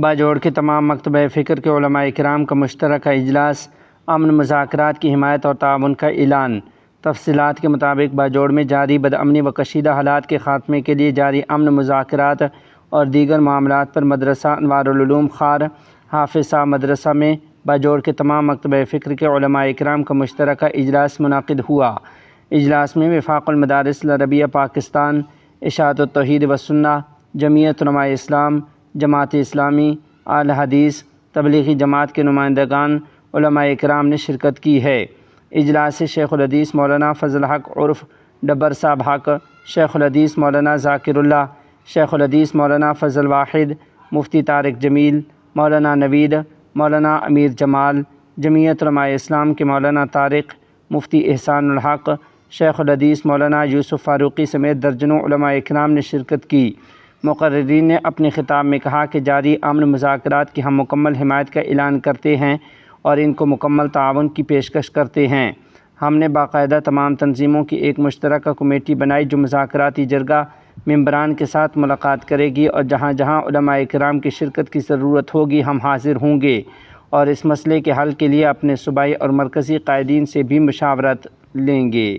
باجوڑ کے تمام مکتبہ فکر کے علماء کرام کا مشترکہ اجلاس، امن مذاکرات کی حمایت اور تعاون کا اعلان۔ تفصیلات کے مطابق باجوڑ میں جاری بدامنی و کشیدہ حالات کے خاتمے کے لیے جاری امن مذاکرات اور دیگر معاملات پر مدرسہ انوار العلوم خار حافظ صاحب مدرسہ میں باجوڑ کے تمام مکتبہ فکر کے علماء کرام کا مشترکہ اجلاس منعقد ہوا۔ اجلاس میں وفاق المدارس العربیہ پاکستان، اشاعت التوحید والسنہ، جمعیت علماء اسلام، جماعت اسلامی، اہل حدیث، تبلیغی جماعت کے نمائندگان علماء کرام نے شرکت کی ہے۔ اجلاس سے شیخ الحدیث مولانا فضل حق عرف ڈبر صاحب حق، شیخ الحدیث مولانا ذاکر اللہ، شیخ الحدیث مولانا فضل واحد، مفتی طارق جمیل، مولانا نوید، مولانا امیر جمال، جمعیت علماء اسلام کے مولانا طارق، مفتی احسان الحق، شیخ الحدیث مولانا یوسف فاروقی سمیت درجنوں علماء کرام نے شرکت کی۔ مقررین نے اپنے خطاب میں کہا کہ جاری امن مذاکرات کی ہم مکمل حمایت کا اعلان کرتے ہیں اور ان کو مکمل تعاون کی پیشکش کرتے ہیں۔ ہم نے باقاعدہ تمام تنظیموں کی ایک مشترکہ کمیٹی بنائی جو مذاکراتی جرگہ ممبران کے ساتھ ملاقات کرے گی اور جہاں جہاں علماء کرام کی شرکت کی ضرورت ہوگی ہم حاضر ہوں گے اور اس مسئلے کے حل کے لیے اپنے صوبائی اور مرکزی قائدین سے بھی مشاورت لیں گے۔